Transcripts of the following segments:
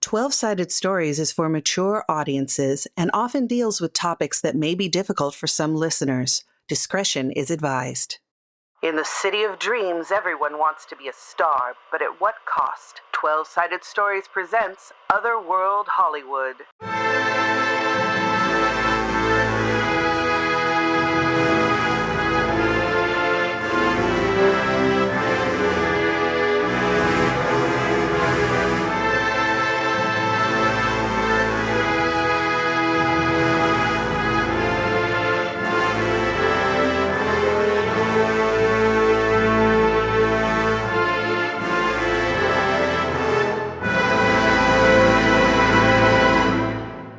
12-Sided Stories is for mature audiences and often deals with topics that may be difficult for some listeners. Discretion is advised. In the city of dreams, everyone wants to be a star, but at what cost? 12-Sided Stories presents Otherworld Hollywood.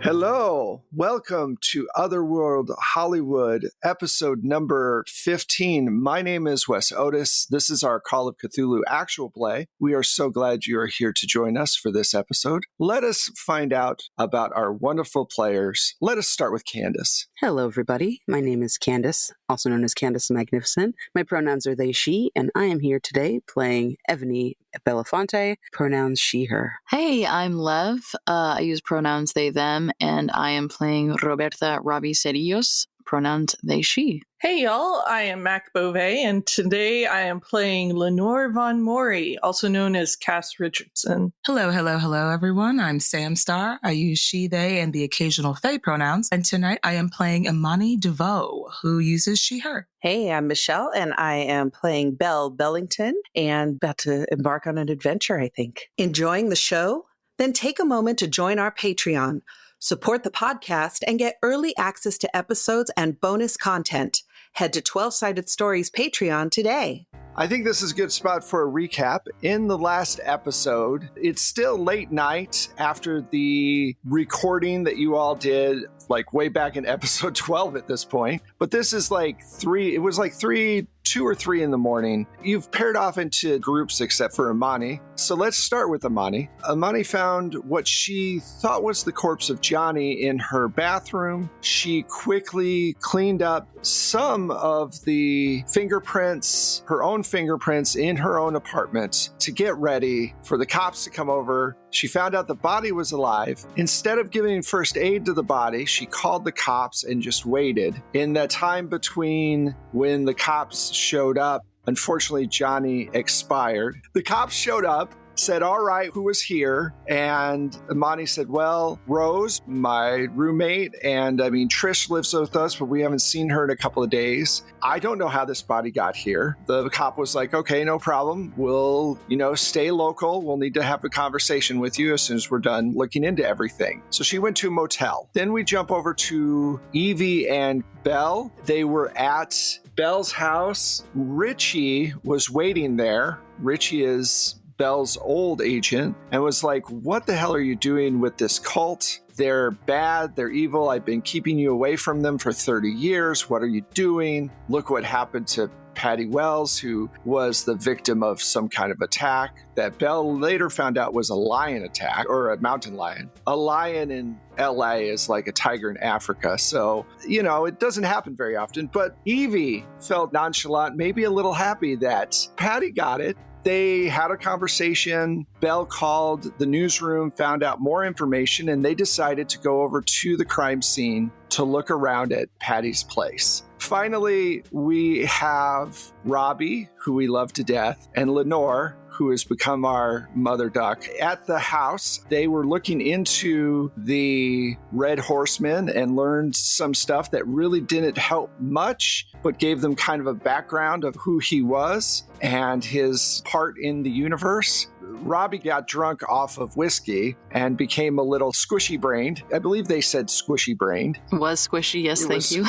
Hello, welcome to Otherworld Hollywood, episode number 15. My name is Wes Otis. This is our Call of Cthulhu actual play. We are so glad you are here to join us for this episode. Let us find out about our wonderful players. Let us start with Candace. Hello, everybody. My name is Candace, also known as Candace the Magnificent. My pronouns are they, she, and I am here today playing Ebony Belafonte, pronouns she, her. Hey, I'm Lev. I use pronouns they, them, and I am playing Roberta Robbie Cerillos, pronouns they, she. Hey y'all, I am Mac Beauvais, and today I am playing Lenore Von Mori, also known as Cass Richardson. Hello, everyone. I'm Sam Starr. I use she, they, and the occasional they pronouns, and tonight I am playing Imani DeVoe, who uses she, her. Hey, I'm Michelle, and I am playing Belle Bellington, and about to embark on an adventure, I think. Enjoying the show? Then take a moment to join our Patreon. Support the podcast and get early access to episodes and bonus content. Head to 12-Sided Stories Patreon today. I think this is a good spot for a recap. In the last episode, it's still late night after the recording that you all did, like way back in episode 12 at this point. But this is like 2 or 3 in the morning. You've paired off into groups except for Imani. So let's start with Imani. Imani found what she thought was the corpse of Johnny in her bathroom. She quickly cleaned up some of the fingerprints, her own fingerprints in her own apartment to get ready for the cops to come over. She found out the body was alive. Instead of giving first aid to the body, she called the cops and just waited. In that time between when the cops showed up, unfortunately, Johnny expired. The cops showed up, said, all right, who was here? And Imani said, well, Rose, my roommate, and Trish lives with us, but we haven't seen her in a couple of days. I don't know how this body got here. The cop was like, okay, no problem. We'll, stay local. We'll need to have a conversation with you as soon as we're done looking into everything. So she went to a motel. Then we jump over to Evie and Belle. They were at Belle's house. Richie was waiting there. Richie is Belle's old agent, and was like, what the hell are you doing with this cult? They're bad, they're evil. I've been keeping you away from them for 30 years. What are you doing? Look what happened to Patty Wells, who was the victim of some kind of attack that Belle later found out was a lion attack, or a mountain lion. A lion in LA is like a tiger in Africa. So, it doesn't happen very often. But Evie felt nonchalant, maybe a little happy that Patty got it. They had a conversation. Belle called the newsroom, found out more information, and they decided to go over to the crime scene to look around at Patty's place. Finally, we have Robbie, who we love to death, and Lenore, who has become our mother duck. At the house, they were looking into the Red Horseman and learned some stuff that really didn't help much, but gave them kind of a background of who he was and his part in the universe. Robbie got drunk off of whiskey and became a little squishy-brained. I believe they said squishy-brained. Was squishy, yes, thank you.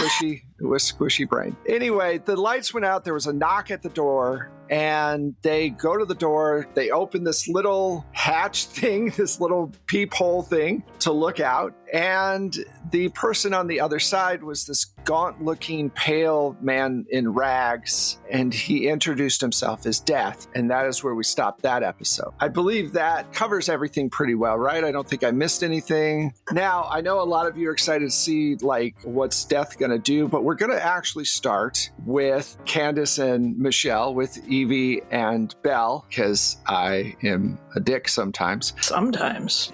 It was squishy-brained. Anyway, the lights went out. There was a knock at the door, and they go to the door. They open this little hatch thing, this little peephole thing to look out. And the person on the other side was this gaunt-looking, pale man in rags, and he introduced himself as Death, and that is where we stopped that episode. I believe that covers everything pretty well, right? I don't think I missed anything. Now, I know a lot of you are excited to see, like, what's Death going to do, but we're going to actually start with Candace and Michelle, with Evie and Belle, because I am a dick sometimes. Sometimes.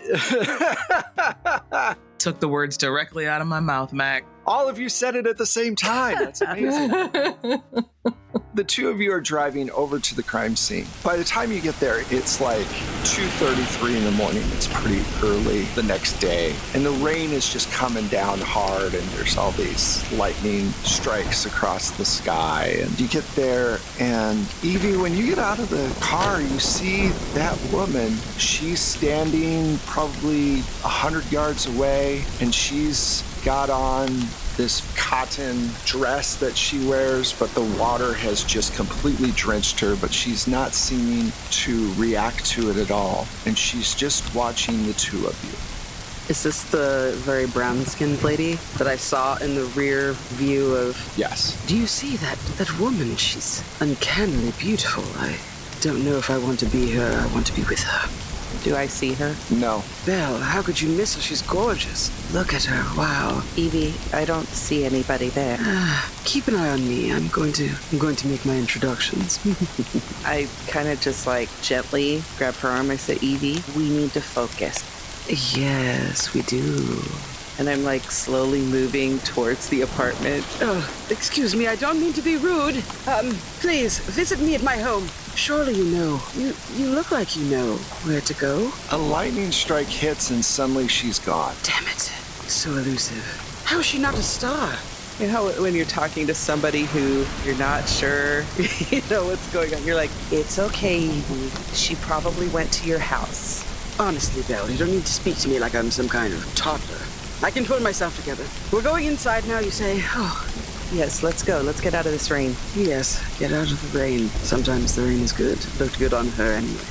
Took the words directly out of my mouth, Mac. All of you said it at the same time. That's amazing. The two of you are driving over to the crime scene. By the time you get there, it's like 2:33 in the morning. It's pretty early the next day. And the rain is just coming down hard, and there's all these lightning strikes across the sky. And you get there, and Evie, when you get out of the car, you see that woman. She's standing probably 100 yards away, and she's got on this cotton dress that she wears, but the water has just completely drenched her, but she's not seeming to react to it at all. And she's just watching the two of you. Is this the very brown-skinned lady that I saw in the rear view of... Yes. Do you see that woman? She's uncannily beautiful. I don't know if I want to be her. I want to be with her. Do I see her? No. Belle, how could you miss her? She's gorgeous. Look at her. Wow. Evie, I don't see anybody there. Keep an eye on me. I'm going to make my introductions. I kind of just like gently grab her arm. I say, Evie, we need to focus. Yes, we do. And I'm like slowly moving towards the apartment. Oh, excuse me, I don't mean to be rude. Please, visit me at my home. Surely you know. You look like you know where to go. A lightning strike hits, and suddenly she's gone. Damn it. So elusive. How is she not a star? You know, when you're talking to somebody who you're not sure, you know what's going on, you're like, it's okay, Evie. She probably went to your house. Honestly, Belle, you don't need to speak to me like I'm some kind of toddler. I can pull myself together. We're going inside now, you say? Oh, Yes, let's go. Let's get out of this rain. yes, get out of the rain. Sometimes the rain is good. Looked good on her anyway.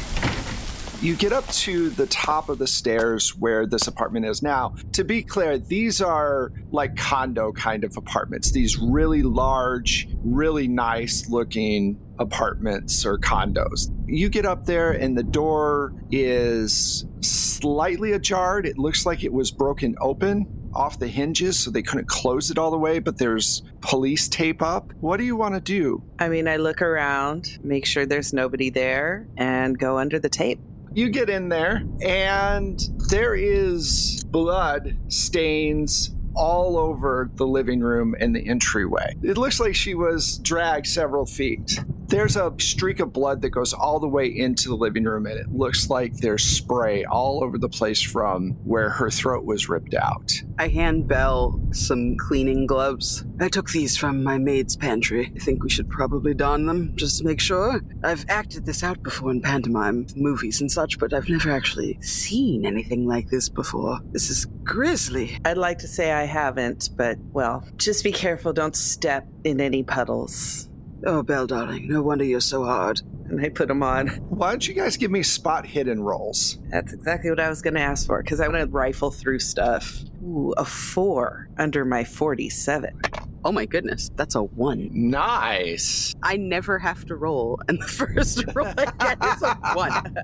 You get up to the top of the stairs where this apartment is now. To be clear, these are like condo kind of apartments. These really large, really nice looking apartments or condos. You get up there and the door is slightly ajar. It looks like it was broken open off the hinges, so they couldn't close it all the way, but there's police tape up. What do you want to do? I mean, I look around, make sure there's nobody there, and go under the tape. You get in there, and there is blood stains all over the living room and the entryway. It looks like she was dragged several feet. There's a streak of blood that goes all the way into the living room, and it looks like there's spray all over the place from where her throat was ripped out. I hand Belle some cleaning gloves. I took these from my maid's pantry. I think we should probably don them, just to make sure. I've acted this out before in pantomime, movies and such, but I've never actually seen anything like this before. This is grisly. I'd like to say I haven't, but, well, just be careful. Don't step in any puddles. Oh, Belle, darling, no wonder you're so hard. And I put them on. Why don't you guys give me spot hidden rolls? That's exactly what I was going to ask for, because I want to rifle through stuff. Ooh, a 4 under my 47. Oh my goodness, that's a 1. Nice. I never have to roll, and the first roll I get is a 1.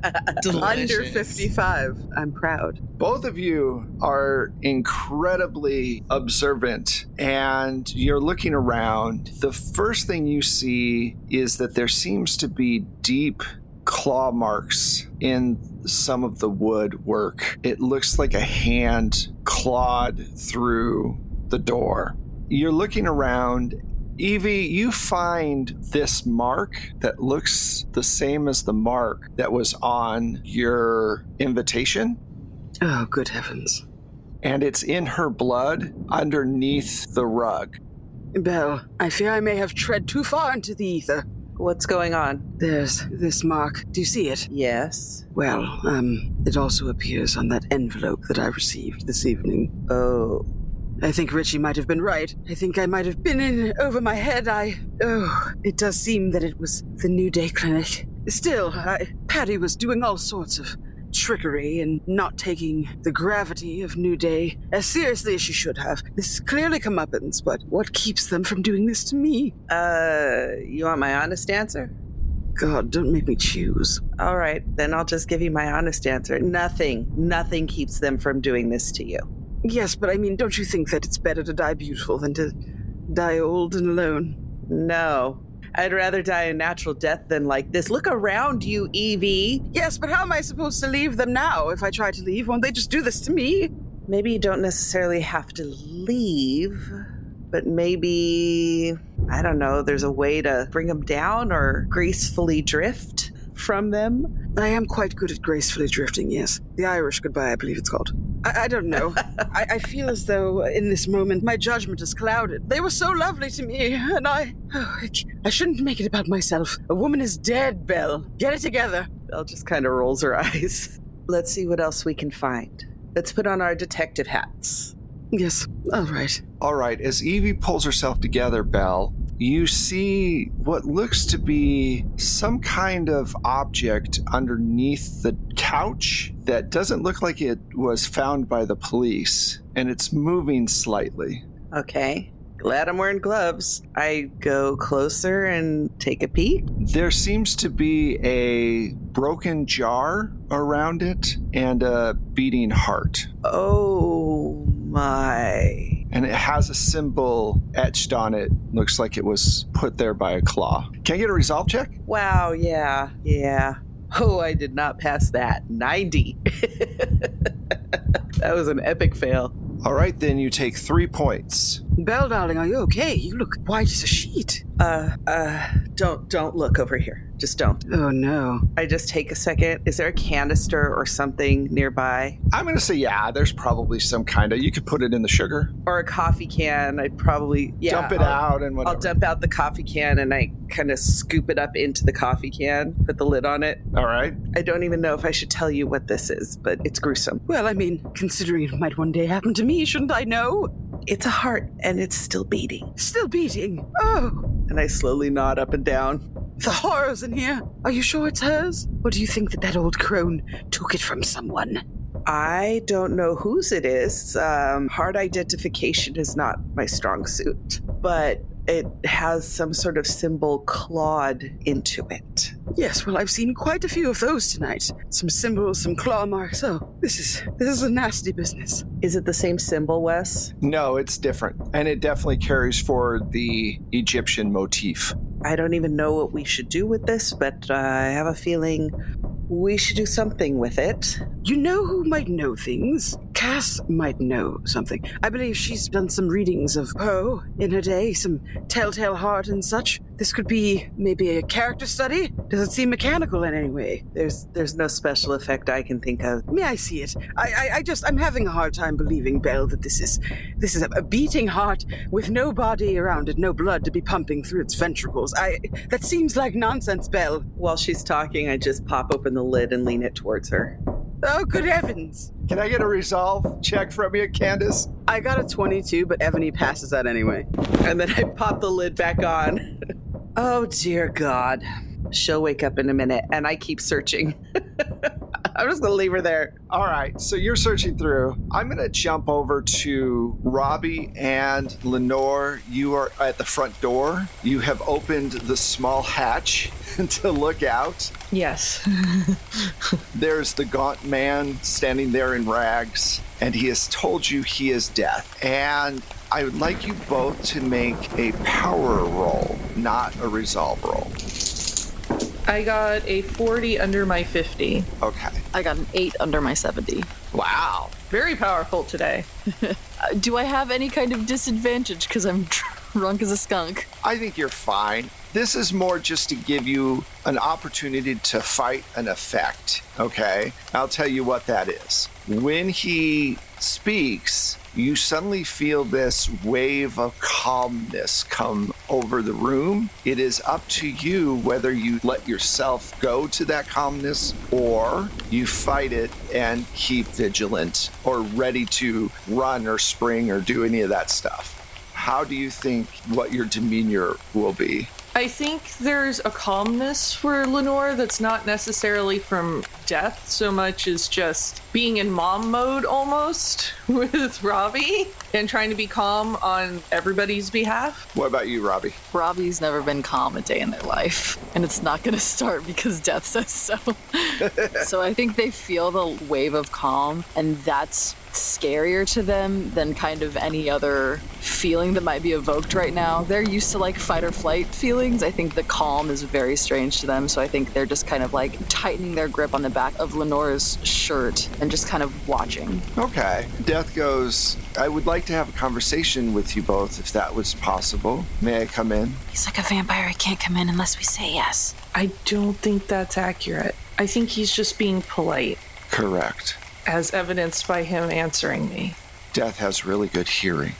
Delicious. Under 55. I'm proud. Both of you are incredibly observant, and you're looking around. The first thing you see is that there seems to be deep claw marks in some of the woodwork. It looks like a hand clawed through the door. You're looking around. Evie, you find this mark that looks the same as the mark that was on your invitation. Oh, good heavens. And it's in her blood underneath the rug. Belle, I fear I may have tread too far into the ether. What's going on? There's this mark. Do you see it? Yes. Well, it also appears on that envelope that I received this evening. Oh. I think Richie might have been right. I think I might have been in over my head. It does seem that it was the New Day Clinic. Still, Patty was doing all sorts of trickery and not taking the gravity of New Day as seriously as she should have. This is clearly comeuppance, but what keeps them from doing this to me? You want my honest answer? God, don't make me choose. All right, then I'll just give you my honest answer. Nothing keeps them from doing this to you. Yes, but I mean, don't you think that it's better to die beautiful than to die old and alone? No. I'd rather die a natural death than like this. Look around you, Evie. Yes, but how am I supposed to leave them now? If I try to leave, won't they just do this to me? Maybe you don't necessarily have to leave, but maybe, I don't know, there's a way to bring them down or gracefully drift from them. I am quite good at gracefully drifting, yes. The Irish goodbye, I believe it's called. I don't know. I feel as though in this moment my judgment is clouded. They were so lovely to me, and I shouldn't make it about myself. A woman is dead, Belle. Get it together. Belle just kind of rolls her eyes. Let's see what else we can find. Let's put on our detective hats. Yes, all right. All right, as Evie pulls herself together, Belle, you see what looks to be some kind of object underneath the couch that doesn't look like it was found by the police, and it's moving slightly. Okay. Glad I'm wearing gloves. I go closer and take a peek. There seems to be a broken jar around it and a beating heart. Oh my. And it has a symbol etched on it. Looks like it was put there by a claw. Can I get a resolve check? Wow, yeah. Oh, I did not pass that. 90. That was an epic fail. All right, then you take 3 points. Belle, darling, are you okay? You look white as a sheet. Don't look over here. Just don't. Oh, no. I just take a second. Is there a canister or something nearby? I'm going to say, yeah, there's probably some kind of, you could put it in the sugar. Or a coffee can. I'd probably, Dump it out and whatever. I'll dump out the coffee can and I kind of scoop it up into the coffee can, put the lid on it. All right. I don't even know if I should tell you what this is, but it's gruesome. Well, I mean, considering it might one day happen to me, shouldn't I know? It's a heart and it's still beating. Still beating? Oh. And I slowly nod up and down. The horrors in here. Are you sure it's hers? Or do you think that old crone took it from someone? I don't know whose it is. Heart identification is not my strong suit, but it has some sort of symbol clawed into it. Yes, well, I've seen quite a few of those tonight. Some symbols, some claw marks. Oh, this is a nasty business. Is it the same symbol, Wes? No, it's different. And it definitely carries forward the Egyptian motif. I don't even know what we should do with this, but I have a feeling we should do something with it. You know who might know things? Cass might know something. I believe she's done some readings of Poe in her day, some telltale heart and such. This could be maybe a character study? Does it seem mechanical in any way? There's no special effect I can think of. May I see it? I'm having a hard time believing, Belle, that this is a beating heart with no body around it, no blood to be pumping through its ventricles. That seems like nonsense, Belle. While she's talking, I just pop open the lid and lean it towards her. Oh, good heavens. Can I get a resolve check from you, Candace? I got a 22, but Ebony passes that anyway. And then I pop the lid back on. Oh, dear God. She'll wake up in a minute, and I keep searching. I'm just going to leave her there. All right, so you're searching through. I'm going to jump over to Robbie and Lenore. You are at the front door. You have opened the small hatch to look out. Yes. There's the gaunt man standing there in rags, and he has told you he is death. And I would like you both to make a power roll, not a resolve roll. I got a 40 under my 50. Okay. I got an 8 under my 70. Wow. Very powerful today. Do I have any kind of disadvantage because I'm drunk as a skunk? I think you're fine. This is more just to give you an opportunity to fight an effect, okay? I'll tell you what that is. When he speaks, you suddenly feel this wave of calmness come over the room. It is up to you whether you let yourself go to that calmness or you fight it and keep vigilant or ready to run or spring or do any of that stuff. How do you think what your demeanor will be? I think there's a calmness for Lenore that's not necessarily from death so much as just being in mom mode almost with Robbie and trying to be calm on everybody's behalf. What about you, Robbie? Robbie's never been calm a day in their life, and it's not going to start because death says so. So I think they feel the wave of calm, and that's scarier to them than kind of any other feeling that might be evoked right now. They're used to like fight or flight feelings. I think the calm is very strange to them, so I think they're just kind of like tightening their grip on the back of Lenore's shirt and just kind of watching. Okay. Death goes, I would like to have a conversation with you both if that was possible. May I come in? He's like a vampire. He can't come in unless we say yes. I don't think that's accurate. I think he's just being polite, Correct. as evidenced by him answering me. Death has really good hearing.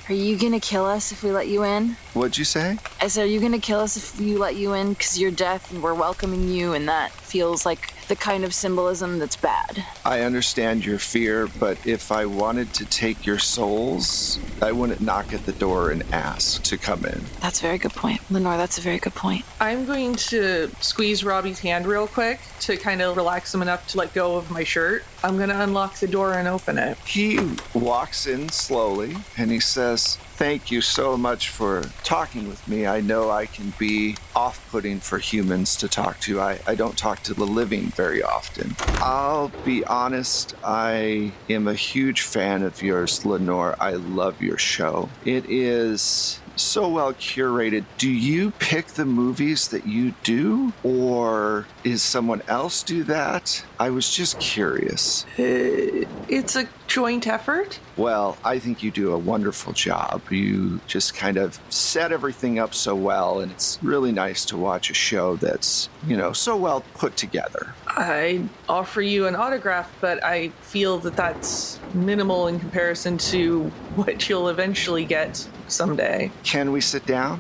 Are you gonna kill us if we let you in? What'd you say? I said, are you gonna kill us if we let you in? Because you're death and we're welcoming you, and that feels like the kind of symbolism that's bad. I understand your fear, but if I wanted to take your souls, I wouldn't knock at the door and ask to come in. That's a very good point. Lenore, that's a very good point. I'm going to squeeze Robbie's hand real quick to kind of relax him enough to let go of my shirt. I'm going to unlock the door and open it. He walks in slowly and he says, thank you so much for talking with me. I know I can be off-putting for humans to talk to. I don't talk to the living very often. I'll be honest, I am a huge fan of yours, Lenore. I love your show. It is so well curated. Do you pick the movies that you do, or is someone else do that? I was just curious. It's a joint effort. Well, I think you do a wonderful job. You just kind of set everything up so well, and it's really nice to watch a show that's, so well put together. I offer you an autograph, but I feel that that's minimal in comparison to what you'll eventually get someday. Can we sit down?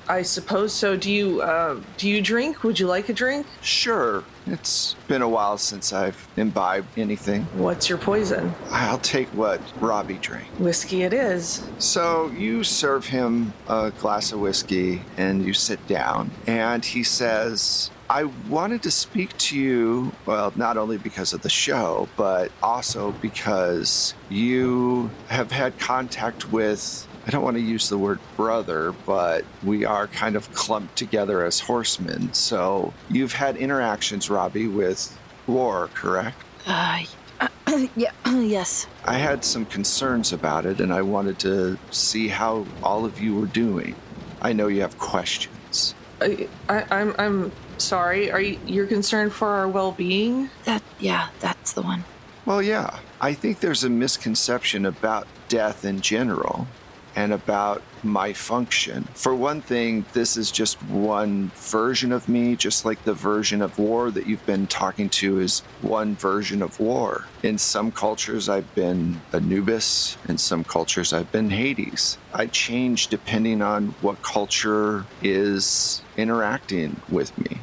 I suppose so. Do you drink? Would you like a drink? Sure. It's been a while since I've imbibed anything. What's your poison? I'll take what Robbie drank. Whiskey it is. So you serve him a glass of whiskey and you sit down, and he says, I wanted to speak to you, well, not only because of the show, but also because you have had contact with, I don't want to use the word brother, but we are kind of clumped together as horsemen. So you've had interactions, Robbie, with War, correct? Yeah, yes. I had some concerns about it, and I wanted to see how all of you were doing. I know you have questions. I'm sorry. You're concerned for our well-being? That's the one. Well, yeah. I think there's a misconception about death in general and about my function. For one thing, this is just one version of me, just like the version of War that you've been talking to is one version of War. In some cultures, I've been Anubis. In some cultures, I've been Hades. I change depending on what culture is interacting with me.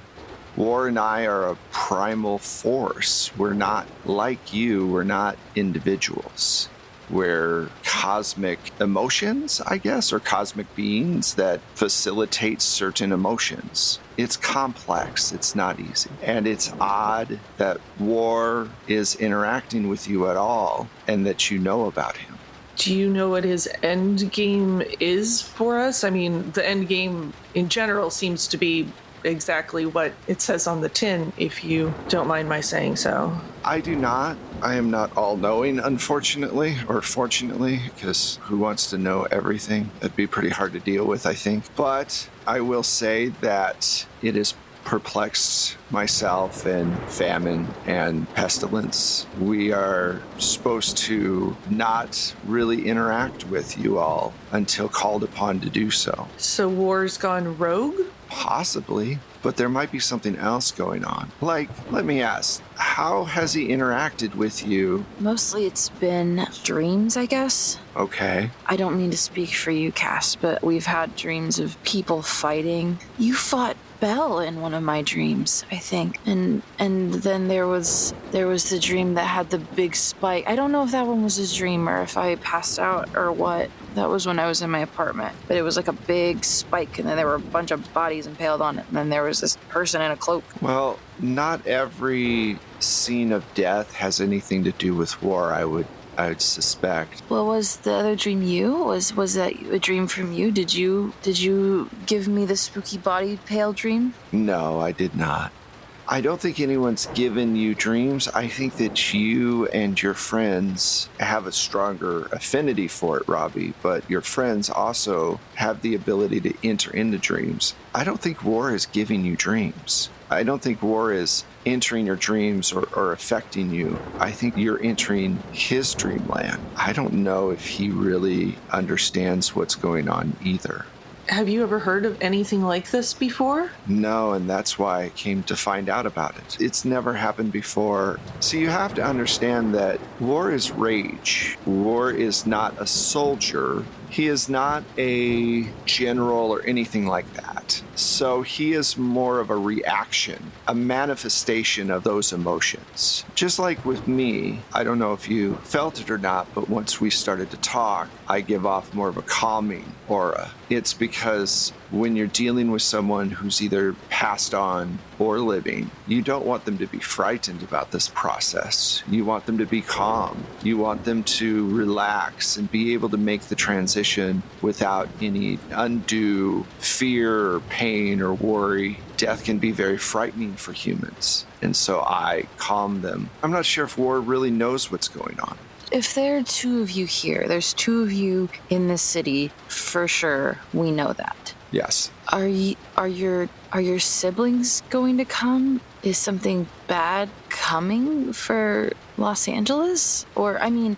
War and I are a primal force. We're not like you. We're not individuals. We're cosmic emotions, I guess, or cosmic beings that facilitate certain emotions. It's complex. It's not easy. And it's odd that War is interacting with you at all and that you know about him. Do you know what his end game is for us? I mean, the end game in general seems to be exactly what it says on the tin, if you don't mind my saying so. I do not. I am not all-knowing, unfortunately, or fortunately, because who wants to know everything? That'd be pretty hard to deal with, I think. But I will say that it has perplexed myself and famine and pestilence. We are supposed to not really interact with you all until called upon to do so. So War's gone rogue? Possibly, but there might be something else going on. Like, let me ask, how has he interacted with you? Mostly it's been dreams, I guess. Okay. I don't mean to speak for you, Cass, but we've had dreams of people fighting. You fought Belle in one of my dreams, I think. And then there was the dream that had the big spike. I don't know if that one was his dream or if I passed out or what. That was when I was in my apartment. But it was like a big spike, and then there were a bunch of bodies impaled on it. And then there was this person in a cloak. Well, not every scene of death has anything to do with war, I would suspect. Well, was the other dream you? Was that a dream from you? Did you give me the spooky body pale dream? No, I did not. I don't think anyone's given you dreams. I think that you and your friends have a stronger affinity for it, Robbie, but your friends also have the ability to enter into dreams. I don't think war is giving you dreams. I don't think war is entering your dreams or affecting you. I think you're entering his dreamland. I don't know if he really understands what's going on either. Have you ever heard of anything like this before? No, and that's why I came to find out about it. It's never happened before. So you have to understand that war is rage. War is not a soldier. He is not a general or anything like that. So he is more of a reaction, a manifestation of those emotions. Just like with me, I don't know if you felt it or not, but once we started to talk, I give off more of a calming aura. It's because when you're dealing with someone who's either passed on or living, you don't want them to be frightened about this process. You want them to be calm. You want them to relax and be able to make the transition without any undue fear or pain or worry. Death can be very frightening for humans, and so I calm them. I'm not sure if war really knows what's going on. If there are two of you here, there's two of you in this city, for sure. We know that. Yes. Are your siblings going to come? Is something bad coming for Los Angeles? Or no,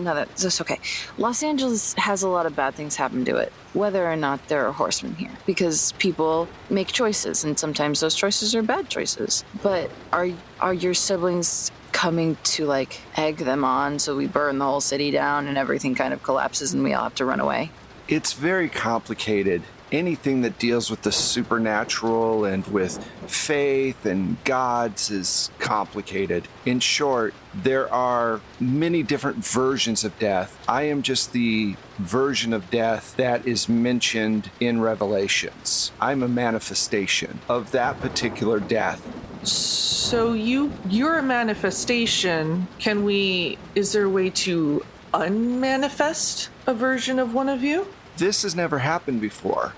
that's okay. Los Angeles has a lot of bad things happen to it, whether or not there are horsemen here, because people make choices, and sometimes those choices are bad choices. But are your siblings coming to egg them on so we burn the whole city down and everything kind of collapses and we all have to run away? It's very complicated. Anything that deals with the supernatural and with faith and gods is complicated. In short, there are many different versions of death. I am just the version of death that is mentioned in Revelations. I'm a manifestation of that particular death. So you're a manifestation. Is there a way to unmanifest a version of one of you? This has never happened before.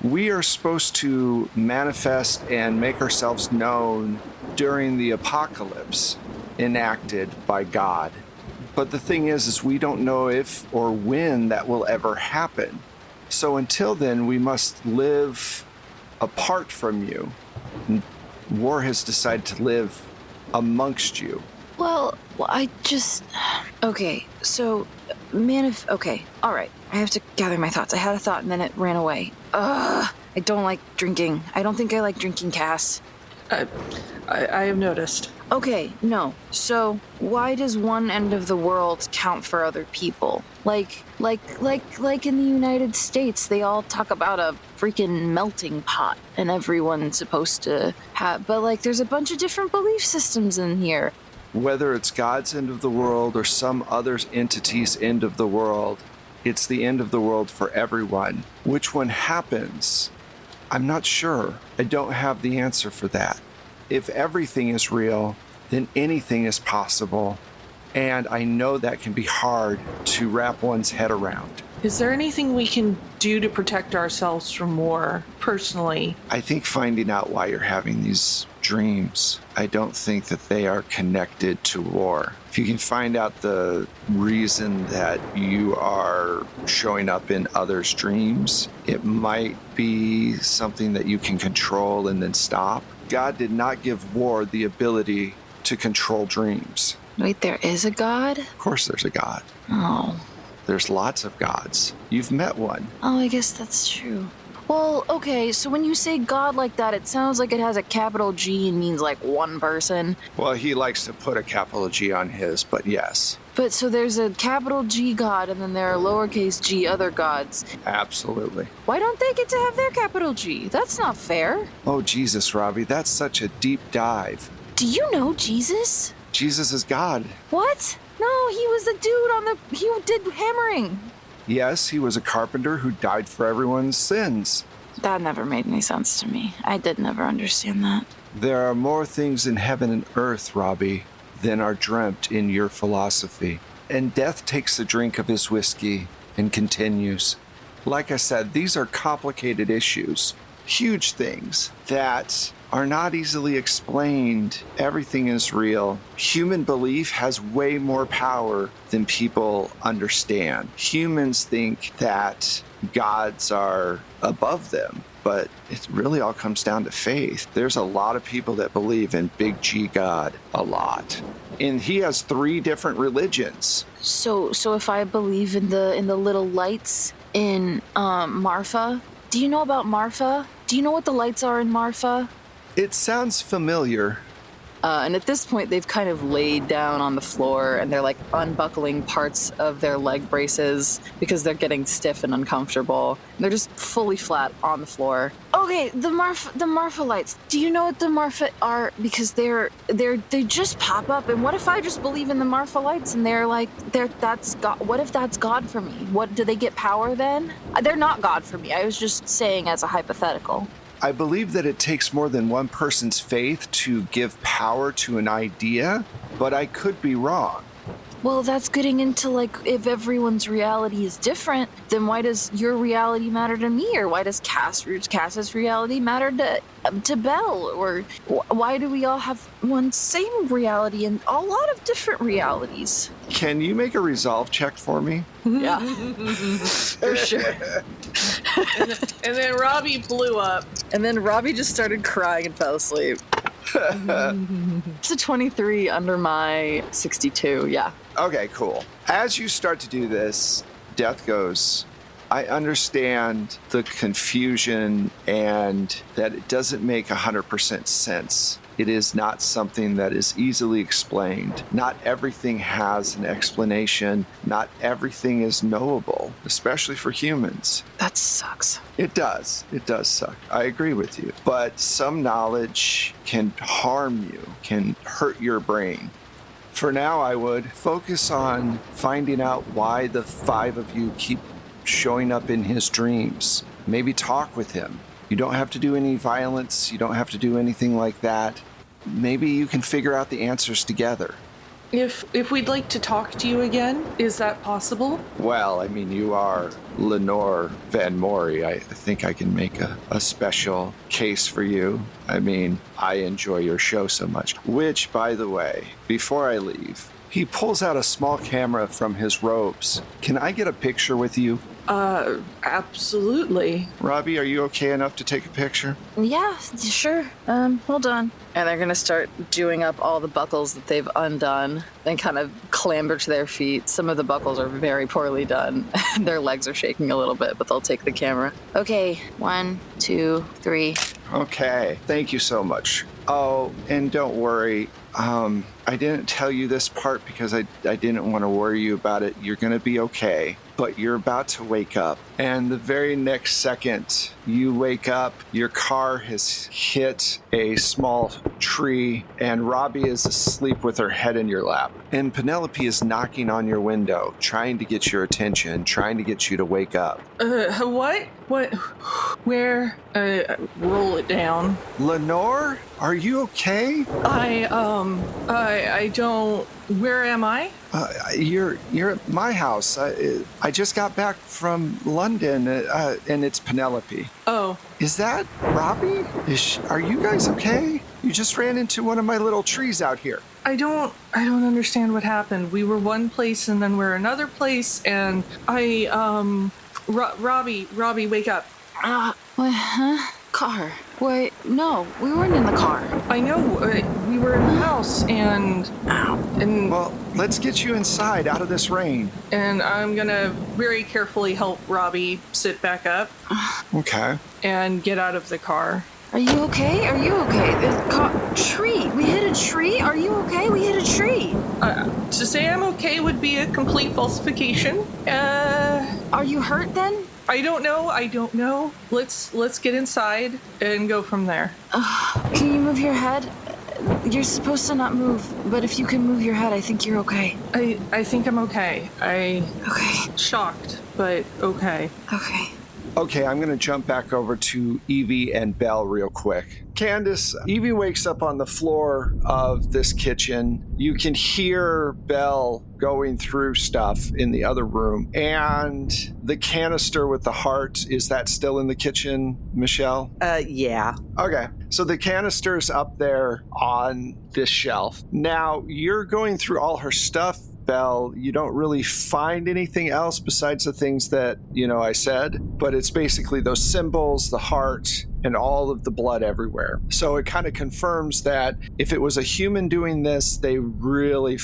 We are supposed to manifest and make ourselves known during the apocalypse enacted by God. But the thing is we don't know if or when that will ever happen. So until then, we must live apart from you. War has decided to live amongst you. Well, I just... Okay, so... Okay, all right. I have to gather my thoughts. I had a thought and then it ran away. I don't like drinking. I don't think I like drinking, Cass. I have noticed. Okay, no. So, why does one end of the world count for other people? Like in the United States, they all talk about a freaking melting pot and everyone's supposed to have... But, there's a bunch of different belief systems in here. Whether it's God's end of the world or some other entity's end of the world, it's the end of the world for everyone. Which one happens? I'm not sure. I don't have the answer for that. If everything is real, then anything is possible. And I know that can be hard to wrap one's head around. Is there anything we can do to protect ourselves from war, personally? I think finding out why you're having these dreams, I don't think that they are connected to war. If you can find out the reason that you are showing up in others' dreams, it might be something that you can control and then stop. God did not give war the ability to control dreams. Wait, there is a God? Of course there's a God. Oh. There's lots of gods. You've met one. Oh, I guess that's true. Well, okay, so when you say God like that, it sounds like it has a capital G and means like one person. Well, he likes to put a capital G on his, but yes. But so there's a capital G God and then there are lowercase g other gods. Absolutely. Why don't they get to have their capital G? That's not fair. Oh, Jesus, Robbie, that's such a deep dive. Do you know Jesus? Jesus is God. What? No, he was the dude he did hammering. Yes, he was a carpenter who died for everyone's sins. That never made any sense to me. I did never understand that. There are more things in heaven and earth, Robbie, than are dreamt in your philosophy. And Death takes a drink of his whiskey and continues. Like I said, these are complicated issues, huge things that are not easily explained. Everything is real. Human belief has way more power than people understand. Humans think that gods are above them, but it really all comes down to faith. There's a lot of people that believe in Big G God, a lot. And he has 3 different religions. So if I believe in the little lights in Marfa, do you know about Marfa? Do you know what the lights are in Marfa? It sounds familiar. And at this point, they've kind of laid down on the floor and they're like unbuckling parts of their leg braces because they're getting stiff and uncomfortable. And they're just fully flat on the floor. Okay, the Marfa lights. Do you know what the Marfa are? Because they just pop up. And what if I just believe in the Marfa lights and that's God? What if that's God for me? What do they get power then? They're not God for me. I was just saying as a hypothetical. I believe that it takes more than one person's faith to give power to an idea, but I could be wrong. Well, that's getting into like if everyone's reality is different, then why does your reality matter to me, or why does Cass's reality matter to Belle, or why do we all have one same reality and a lot of different realities? Can you make a resolve check for me? Yeah, for sure. And then Robbie blew up. And then Robbie just started crying and fell asleep. It's a 23 under my 62, yeah. Okay, cool. As you start to do this, Death goes, I understand the confusion and that it doesn't make 100% sense. It is not something that is easily explained. Not everything has an explanation. Not everything is knowable, especially for humans. That sucks. It does. It does suck. I agree with you. But some knowledge can harm you, can hurt your brain. For now, I would focus on finding out why the 5 of you keep showing up in his dreams. Maybe talk with him. You don't have to do any violence. You don't have to do anything like that. Maybe you can figure out the answers together. If we'd like to talk to you again, is that possible? Well, I mean, you are Lenore Van Mori. I think I can make a special case for you. I mean, I enjoy your show so much. Which, by the way, before I leave, he pulls out a small camera from his robes. Can I get a picture with you? Absolutely. Robbie, are you okay enough to take a picture? Yeah, sure. Hold on. And they're going to start doing up all the buckles that they've undone and kind of clamber to their feet. Some of the buckles are very poorly done. Their legs are shaking a little bit, but they'll take the camera. Okay, 1, 2, 3. Okay, thank you so much. Oh, and don't worry. I didn't tell you this part because I didn't want to worry you about it. You're going to be okay. But you're about to wake up. And the very next second you wake up, your car has hit a small tree, and Robbie is asleep with her head in your lap. And Penelope is knocking on your window, trying to get your attention, trying to get you to wake up. What? What? Where? Roll it down. Lenore, are you okay? I don't. Where am I? You're at my house. I just got back from London, and it's Penelope. Oh. Is that Robbie? Are you guys okay? You just ran into one of my little trees out here. I don't understand what happened. We were one place and then we're another place, and Robbie, wake up. What, huh? car? Wait, no, we weren't in the car. I know, we were in the house, and Well, let's get you inside out of this rain. and I'm gonna very carefully help Robbie sit back up Okay. and get out of the car. Are you okay? Are you okay? Tree. We hit a tree? Are you okay? We hit a tree. To say I'm okay would be a complete falsification. Are you hurt then? I don't know. Let's get inside and go from there. Can you move your head? You're supposed to not move, but if you can move your head, I think you're okay. I think I'm okay. Okay. Shocked, but okay. Okay. Okay, I'm going to jump back over to Evie and Belle real quick. Candace, Evie wakes up on the floor of this kitchen. You can hear Belle going through stuff in the other room. And the canister with the heart, is that still in the kitchen, Michelle? Yeah. Okay, so the canister's up there on this shelf. Now, you're going through all her stuff, Belle. You don't really find anything else besides the things that, I said, but it's basically those symbols, the heart, and all of the blood everywhere. So it kind of confirms that if it was a human doing this, they really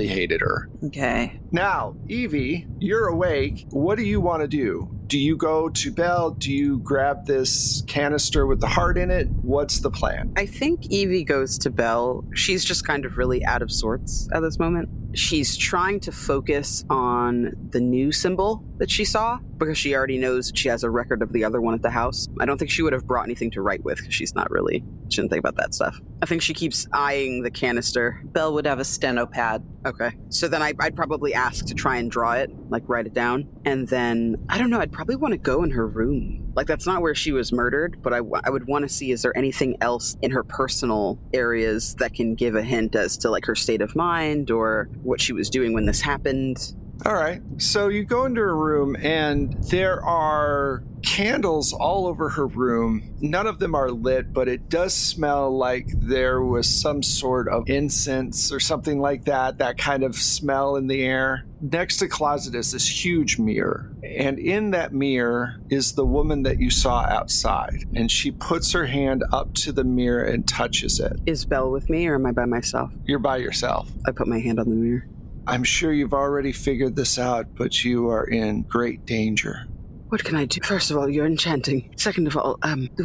hated her. Okay. Now, Evie, you're awake. What do you want to do? Do you go to Belle? Do you grab this canister with the heart in it? What's the plan? I think Evie goes to Belle. She's just kind of really out of sorts at this moment. She's trying to focus on the new symbol that she saw because she already knows she has a record of the other one at the house. I don't think she would have brought anything to write with because she shouldn't think about that stuff. I think she keeps eyeing the canister. Belle would have a steno pad. Okay. So then I'd probably ask to try and draw it, like write it down. And then, I don't know, I'd probably want to go in her room. Like, that's not where she was murdered, but I would want to see, is there anything else in her personal areas that can give a hint as to, like, her state of mind or what she was doing when this happened? All right. So you go into her room, and there are candles all over her room. None of them are lit, but it does smell like there was some sort of incense or something like that kind of smell in the air. Next to the closet is this huge mirror, and in that mirror is the woman that you saw outside, and she puts her hand up to the mirror and touches it. Is Belle with me, or am I by myself? You're by yourself. I put my hand on the mirror. I'm sure you've already figured this out, but you are in great danger. What can I do? First of all, you're enchanting. Second of all,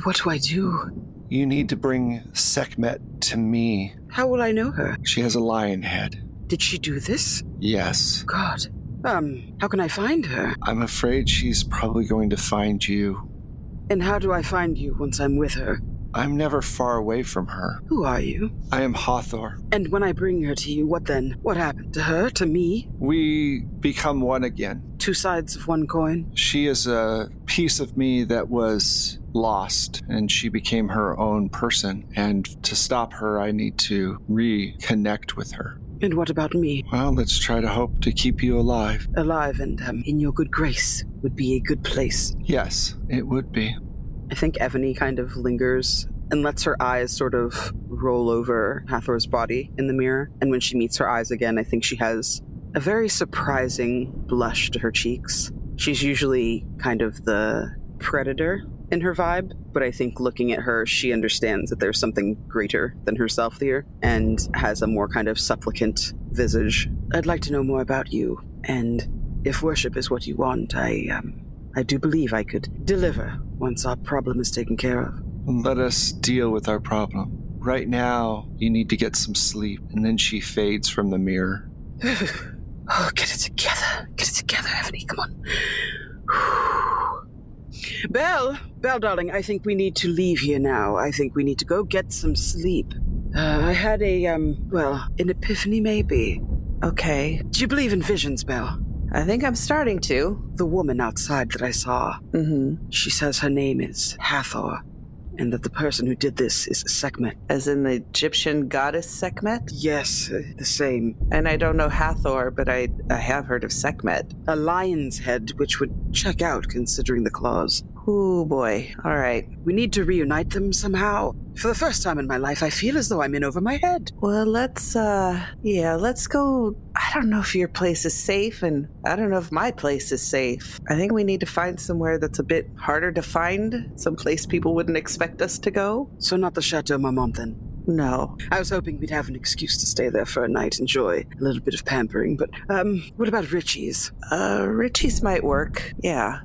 what do I do? You need to bring Sekhmet to me. How will I know her? She has a lion head. Did she do this? Yes. God. How can I find her? I'm afraid she's probably going to find you. And how do I find you once I'm with her? I'm never far away from her. Who are you? I am Hathor. And when I bring her to you, what then? What happened to her, to me? We become one again. Two sides of one coin? She is a piece of me that was lost, and she became her own person. And to stop her, I need to reconnect with her. And what about me? Well, let's try to hope to keep you alive. Alive and in your good grace would be a good place. Yes, it would be. I think Evany kind of lingers and lets her eyes sort of roll over Hathor's body in the mirror. And when she meets her eyes again, I think she has a very surprising blush to her cheeks. She's usually kind of the predator in her vibe, but I think looking at her, she understands that there's something greater than herself here and has a more kind of supplicant visage. I'd like to know more about you, and if worship is what you want, I do believe I could deliver once our problem is taken care of. Let us deal with our problem. Right now, you need to get some sleep. And then she fades from the mirror. Oh, get it together. Get it together, Evany. Come on. Belle, darling, I think we need to leave here now. I think we need to go get some sleep. I had an epiphany maybe. Okay. Do you believe in visions, Belle? I think I'm starting to. The woman outside that I saw, she says her name is Hathor, and that the person who did this is Sekhmet. As in the Egyptian goddess Sekhmet? Yes, the same. And I don't know Hathor, but I have heard of Sekhmet. A lion's head, which would check out considering the claws. Oh boy. All right. We need to reunite them somehow. For the first time in my life, I feel as though I'm in over my head. Well, let's go. I don't know if your place is safe, and I don't know if my place is safe. I think we need to find somewhere that's a bit harder to find, someplace people wouldn't expect us to go. So not the Chateau Marmont, then? No. I was hoping we'd have an excuse to stay there for a night, enjoy a little bit of pampering, but, what about Richie's? Richie's might work. Yeah.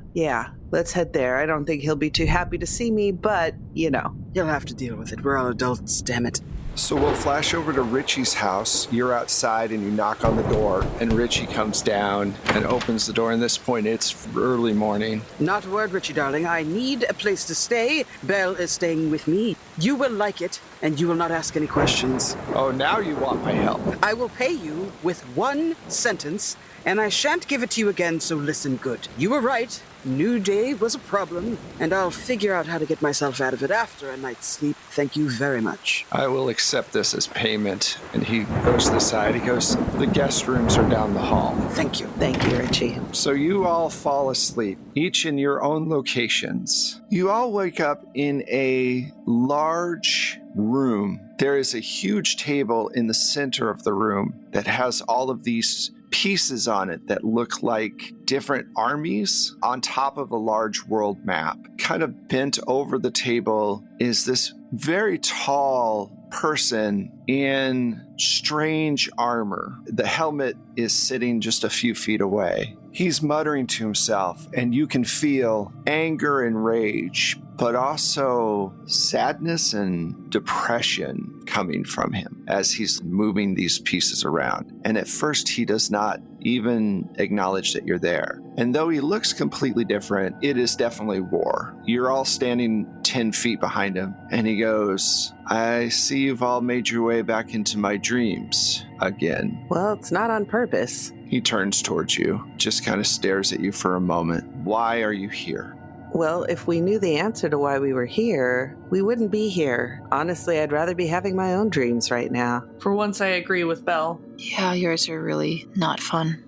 Let's head there. I don't think he'll be too happy to see me, but, You'll have to deal with it. We're all adults, damn it. So we'll flash over to Richie's house. You're outside and you knock on the door, and Richie comes down and opens the door. And at this point, it's early morning. Not a word, Richie, darling. I need a place to stay. Belle is staying with me. You will like it, and you will not ask any questions. Oh, now you want my help. I will pay you with one sentence, and I shan't give it to you again, so listen good. You were right. New Day was a problem, and I'll figure out how to get myself out of it after a night's sleep. Thank you very much. I will accept this as payment. And he goes to the side. He goes, the guest rooms are down the hall. Thank you. Thank you, Richie. So you all fall asleep, each in your own locations. You all wake up in a large room. There is a huge table in the center of the room that has all of these pieces on it that look like different armies on top of a large world map. Kind of bent over the table is this very tall person in strange armor. The helmet is sitting just a few feet away. He's muttering to himself, and you can feel anger and rage, but also sadness and depression coming from him as he's moving these pieces around. And at first, he does not even acknowledge that you're there. And though he looks completely different, it is definitely war. You're all standing 10 feet behind him, and he goes, I see you've all made your way back into my dreams again. Well, it's not on purpose. He turns towards you, just kind of stares at you for a moment. Why are you here? Well, if we knew the answer to why we were here, we wouldn't be here. Honestly, I'd rather be having my own dreams right now. For once, I agree with Belle. Yeah, yours are really not fun.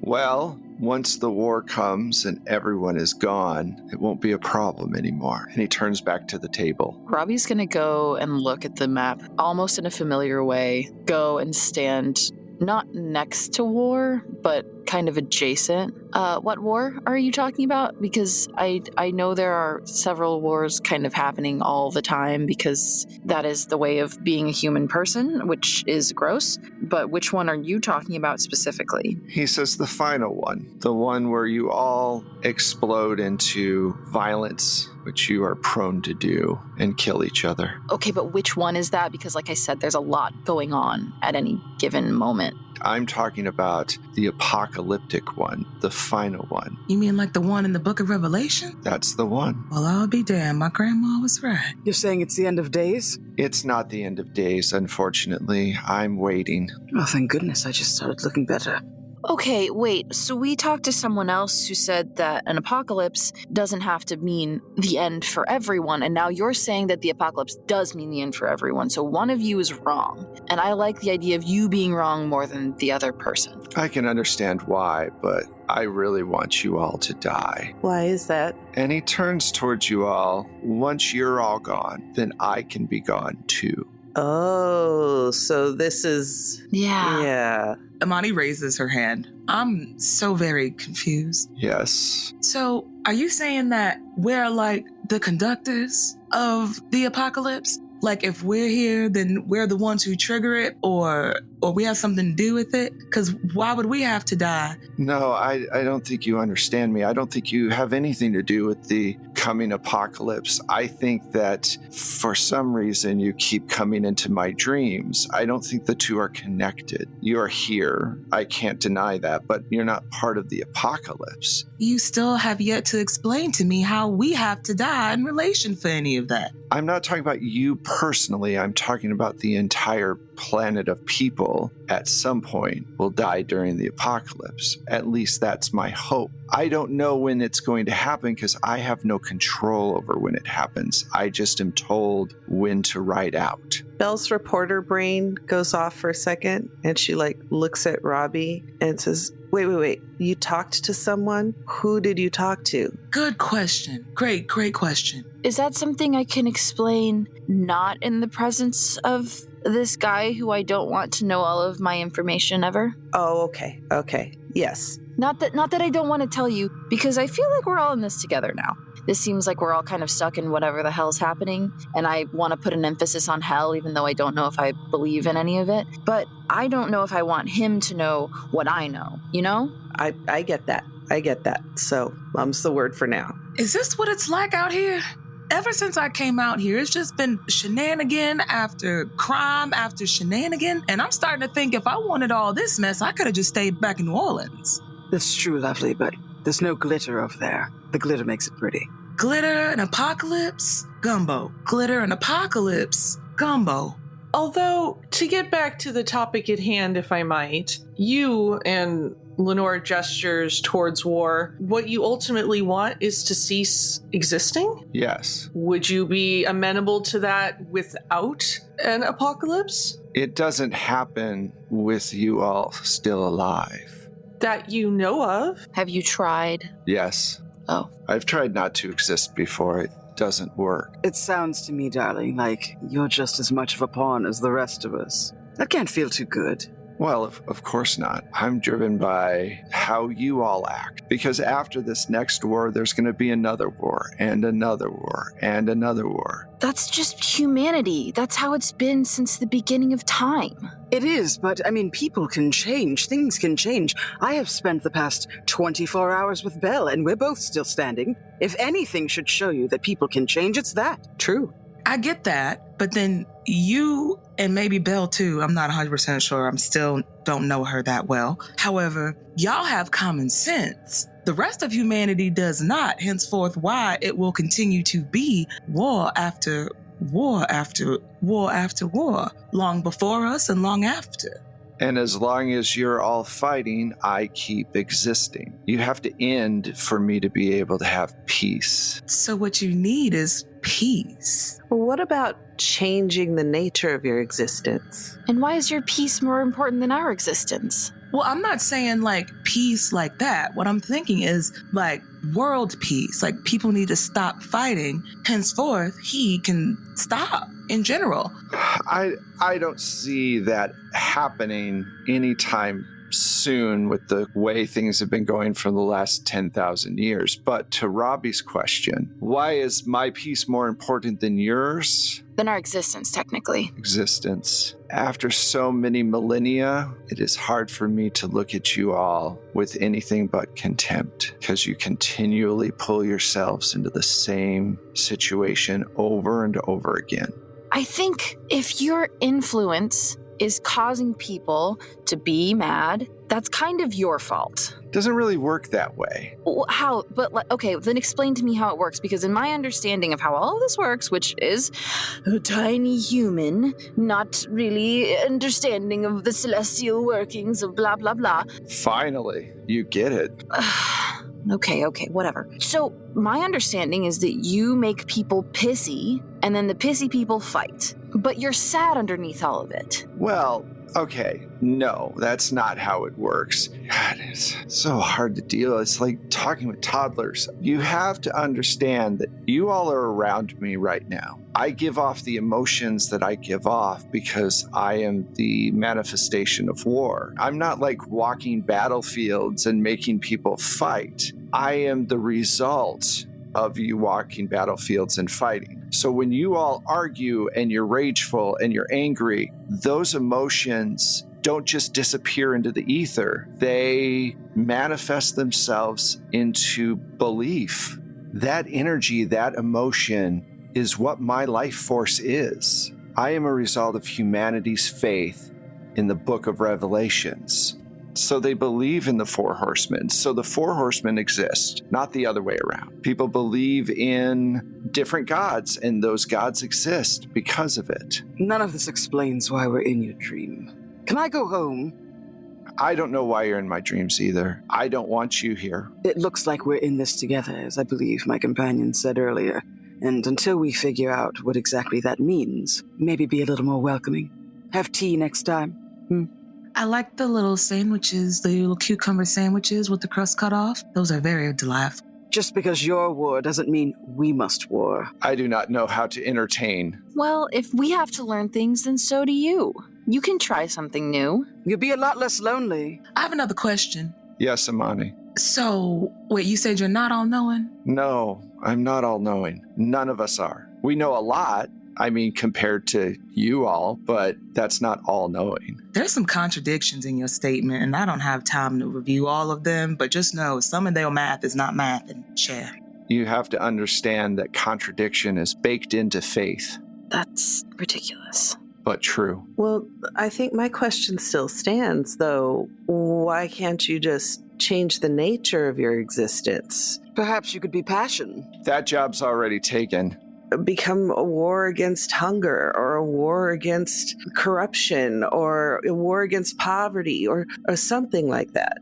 Well, once the war comes and everyone is gone, it won't be a problem anymore. And he turns back to the table. Robbie's gonna go and look at the map, almost in a familiar way, go and stand not next to war, but kind of adjacent. What war are you talking about? Because I know there are several wars kind of happening all the time, because that is the way of being a human person, which is gross. But which one are you talking about specifically? He says the final one, the one where you all explode into violence, which you are prone to do, and kill each other. Okay, but which one is that? Because like I said, there's a lot going on at any given moment. I'm talking about the apocalyptic one, the final one. You mean like the one in the Book of Revelation? That's the one. Well, I'll be damned. My grandma was right. You're saying it's the end of days? It's not the end of days, unfortunately. I'm waiting. Oh, thank goodness. I just started looking better. Okay, wait, so we talked to someone else who said that an apocalypse doesn't have to mean the end for everyone, and now you're saying that the apocalypse does mean the end for everyone, so one of you is wrong. And I like the idea of you being wrong more than the other person. I can understand why, but I really want you all to die. Why is that? And he turns towards you all. Once you're all gone, then I can be gone too. Oh, so this is... Yeah. Imani raises her hand. I'm so very confused. Yes. So, are you saying that we're like the conductors of the apocalypse? Like if we're here, then we're the ones who trigger it, or we have something to do with it? Because why would we have to die? No, I don't think you understand me. I don't think you have anything to do with the coming apocalypse. I think that for some reason you keep coming into my dreams. I don't think the two are connected. You are here. I can't deny that, but you're not part of the apocalypse. You still have yet to explain to me how we have to die in relation for any of that. I'm not talking about you personally. I'm talking about the entire planet of people at some point will die during the apocalypse. At least that's my hope. I don't know when it's going to happen because I have no control over when it happens. I just am told when to ride out. Belle's reporter brain goes off for a second, and she looks at Robbie and says, wait. You talked to someone? Who did you talk to? Good question. Great question. Is that something I can explain not in the presence of this guy who I don't want to know all of my information ever? Oh, okay. Yes. Not that I don't want to tell you, because I feel like we're all in this together now. This seems like we're all kind of stuck in whatever the hell's happening, and I want to put an emphasis on hell, even though I don't know if I believe in any of it. But I don't know if I want him to know what I know, you know? I get that. So, mum's the word for now. Is this what it's like out here? Ever since I came out here, it's just been shenanigan after crime after shenanigan, and I'm starting to think if I wanted all this mess, I could have just stayed back in New Orleans. That's true, lovely, but there's no glitter over there. The glitter makes it pretty. Glitter and apocalypse, gumbo. Glitter and apocalypse, gumbo. Although, to get back to the topic at hand, if I might, you and Lenore gestures towards war. What you ultimately want is to cease existing? Yes. Would you be amenable to that without an apocalypse? It doesn't happen with you all still alive. That you know of? Have you tried? Yes. Oh. I've tried not to exist before. It doesn't work. It sounds to me, darling, like you're just as much of a pawn as the rest of us. That can't feel too good. Well, of course not. I'm driven by how you all act. Because after this next war, there's going to be another war, and another war, and another war. That's just humanity. That's how it's been since the beginning of time. It is, but people can change. Things can change. I have spent the past 24 hours with Belle, and we're both still standing. If anything should show you that people can change, it's that. True. I get that, but then you and maybe Belle too, I'm not 100% sure. I'm still don't know her that well. However, y'all have common sense. The rest of humanity does not, henceforth why it will continue to be war after war after war after war, long before us and long after. And as long as you're all fighting, I keep existing. You have to end for me to be able to have peace. So what you need is peace. Well, what about changing the nature of your existence? And why is your peace more important than our existence? Well, I'm not saying like peace like that. What I'm thinking is like world peace. Like people need to stop fighting. Henceforth, he can stop in general. I don't see that happening anytime soon with the way things have been going for the last 10,000 years. But to Robbie's question, why is my peace more important than yours? Than our existence, technically. Existence. After so many millennia, it is hard for me to look at you all with anything but contempt, because you continually pull yourselves into the same situation over and over again. I think if your influence is causing people to be mad, that's kind of your fault. Doesn't really work that way. How? But okay, then explain to me how it works, because in my understanding of how all of this works, which is a tiny human, not really understanding of the celestial workings of blah, blah, blah. Finally, you get it. Okay, whatever. So my understanding is that you make people pissy, and then the pissy people fight. But you're sad underneath all of it. Well, okay, no, that's not how it works. God, it's so hard to deal. It's like talking with toddlers. You have to understand that you all are around me right now. I give off the emotions that I give off because I am the manifestation of war. I'm not like walking battlefields and making people fight. I am the result of you walking battlefields and fighting. So when you all argue and you're rageful and you're angry, those emotions don't just disappear into the ether. They manifest themselves into belief. That energy, that emotion is what my life force is. I am a result of humanity's faith in the book of Revelations. So they believe in the four horsemen. So the four horsemen exist, not the other way around. People believe in different gods, and those gods exist because of it. None of this explains why we're in your dream. Can I go home? I don't know why you're in my dreams either. I don't want you here. It looks like we're in this together, as I believe my companion said earlier. And until we figure out what exactly that means, maybe be a little more welcoming. Have tea next time. I like the little sandwiches, the little cucumber sandwiches with the crust cut off. Those are very delightful. Just because you're war doesn't mean we must war. I do not know how to entertain. Well, if we have to learn things, then so do you. You can try something new. You'll be a lot less lonely. I have another question. Yes, Amani. So, wait, you said you're not all-knowing? No, I'm not all-knowing. None of us are. We know a lot. I mean, compared to you all, but that's not all-knowing. There's some contradictions in your statement, and I don't have time to review all of them, but just know some of their math is not math, and share. You have to understand that contradiction is baked into faith, That's ridiculous. but true. Well, I think my question still stands, though. Why can't you just change the nature of your existence? Perhaps you could be passion. That job's already taken. Become a war against hunger, or a war against corruption, or a war against poverty, or something like that.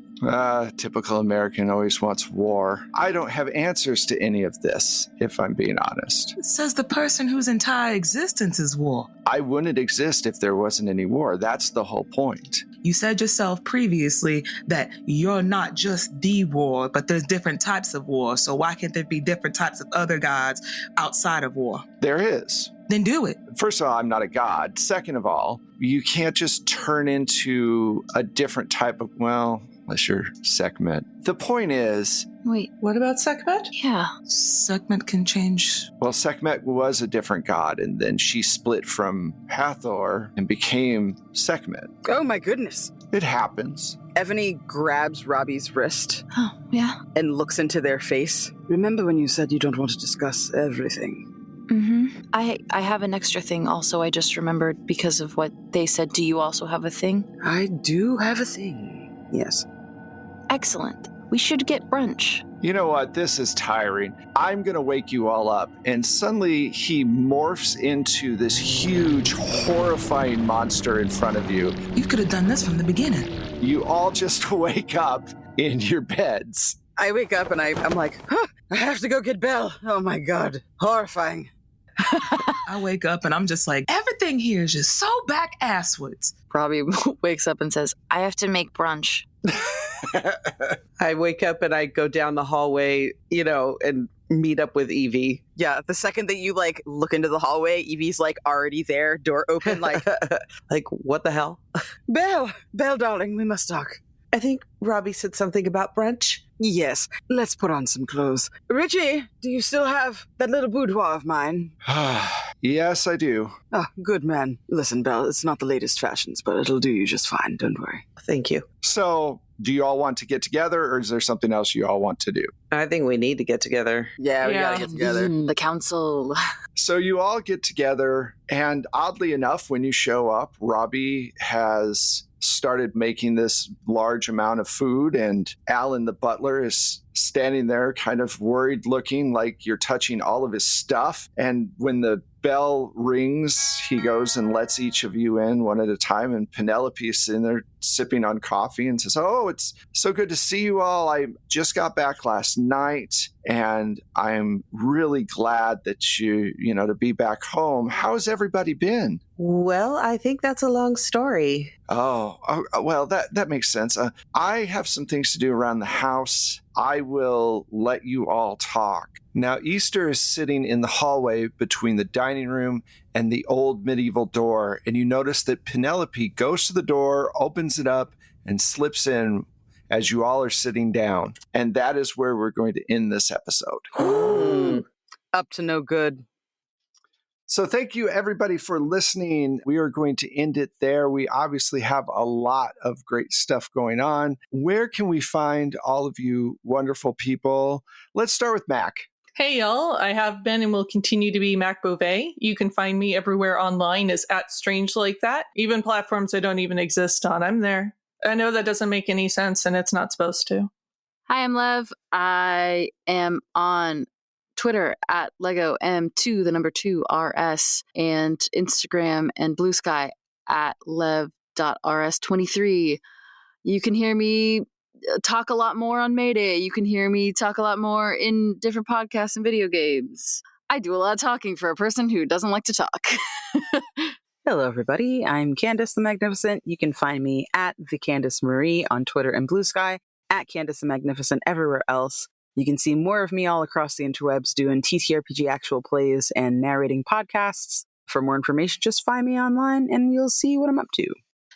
Typical American always wants war. I don't have answers to any of this, if I'm being honest. Says the person whose entire existence is war. I wouldn't exist if there wasn't any war. That's the whole point. You said yourself previously that you're not just the war, but there's different types of war. So why can't there be different types of other gods outside of war? There is. Then do it. First of all, I'm not a god. Second of all, you can't just turn into a different type of, well, unless you're Sekhmet. The point is, Wait, What about Sekhmet? yeah. Sekhmet can change. well, Sekhmet was a different god, and then she split from Hathor and became Sekhmet. Oh my goodness. It happens. Ebony grabs Robbie's wrist Oh, yeah. and looks into their face. Remember when you said you don't want to discuss everything? Mm-hmm. I have an extra thing also. I just remembered because of what they said. Do you also have a thing? I do have a thing. Yes. Excellent. We should get brunch. You know what? This is tiring. I'm going to wake you all up. And suddenly he morphs into this huge, horrifying monster in front of you. You could have done this from the beginning. You all just wake up in your beds. I wake up and I'm like, I have to go get Belle. Oh my God. Horrifying. I wake up and I'm just like, everything here is just so back asswards. Robbie wakes up and says, I have to make brunch. I wake up and I go down the hallway, and meet up with Evie. Yeah, the second that you look into the hallway, Evie's already there, door open, like, Like, what the hell? Belle, darling, we must talk. I think Robbie said something about brunch. Yes, let's put on some clothes. Richie, do you still have that little boudoir of mine? Yes, I do. Ah, good man. Listen, Belle, it's not the latest fashions, but it'll do you just fine, don't worry. Thank you. So, do you all want to get together, or is there something else you all want to do? I think we need to get together. Yeah, we Yeah. gotta get together. The council. So you all get together, and oddly enough, when you show up, Robbie has started making this large amount of food, and Alan, the butler, is standing there kind of worried looking, like you're touching all of his stuff. And when the bell rings, he goes and lets each of you in one at a time, and Penelope's in there sipping on coffee and says, "Oh, it's so good to see you all. I just got back last night, and I'm really glad that to be back home. How's everybody been?" Well, I think that's a long story. Oh, well, that makes sense. I have some things to do around the house. I will let you all talk. Now, Easter is sitting in the hallway between the dining room and the old medieval door, and you notice that Penelope goes to the door, opens it up, and slips in as you all are sitting down. And that is where we're going to end this episode. Up to no good. So thank you, everybody, for listening. We are going to end it there. We obviously have a lot of great stuff going on. Where can we find all of you wonderful people? Let's start with Mac. Hey y'all, I have been and will continue to be Mac Beauvais. You can find me everywhere online as @StrangeLikeThat. Even platforms that don't even exist on, I'm there. I know that doesn't make any sense and it's not supposed to. Hi, I'm Lev. I am on Twitter at Lego M2, the number 2 RS, and Instagram and Blue Sky at lev.rs23. You can hear me talk a lot more on Mayday. You can hear me talk a lot more in different podcasts and video games. I do a lot of talking for a person who doesn't like to talk. Hello, everybody. I'm Candace the Magnificent. You can find me at the Candace Marie on Twitter and Blue Sky, at Candace the Magnificent everywhere else. You can see more of me all across the interwebs doing TTRPG actual plays and narrating podcasts. For more information, just find me online and you'll see what I'm up to.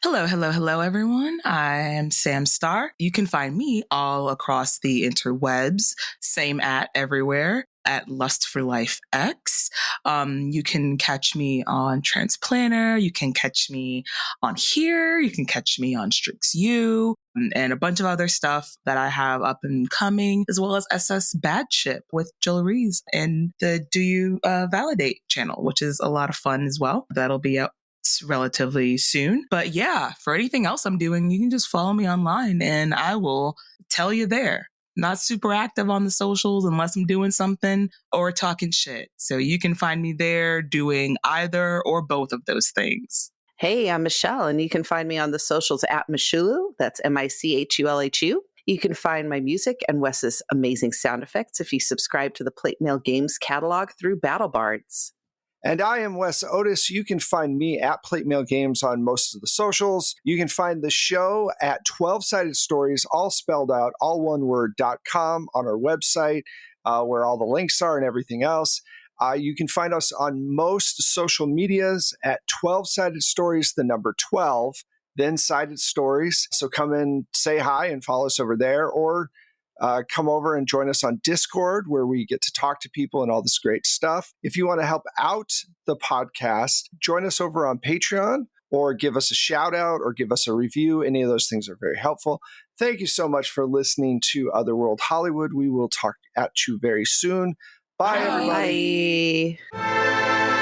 Hello, everyone. I am Sam Star. You can find me all across the interwebs, same at everywhere, at Lust for Life X. You can catch me on Transplanner. You can catch me on here. You can catch me on Strix U and a bunch of other stuff that I have up and coming, as well as SS Bad Ship with Jill Rees and the Do You Validate channel, which is a lot of fun as well. That'll be out relatively soon. But yeah, for anything else I'm doing, you can just follow me online and I will tell you there. Not super active on the socials unless I'm doing something or talking shit. So you can find me there doing either or both of those things. Hey, I'm Michelle, and you can find me on the socials at Michulu. That's Michulhu. You can find my music and Wes's amazing sound effects if you subscribe to the Plate Mail Games catalog through BattleBards. And I am Wes Otis. You can find me at Plate Mail Games on most of the socials. You can find the show at 12-Sided Stories, all spelled out, all one word.com on our website, where all the links are and everything else. You can find us on most social medias at 12-Sided Stories, the number 12, then Sided Stories. So come and say hi and follow us over there, or come over and join us on Discord, where we get to talk to people and all this great stuff. If you want to help out the podcast, join us over on Patreon, or give us a shout out or give us a review. Any of those things are very helpful. Thank you so much for listening to Otherworld Hollywood. We will talk at you very soon. Bye, everybody. Bye.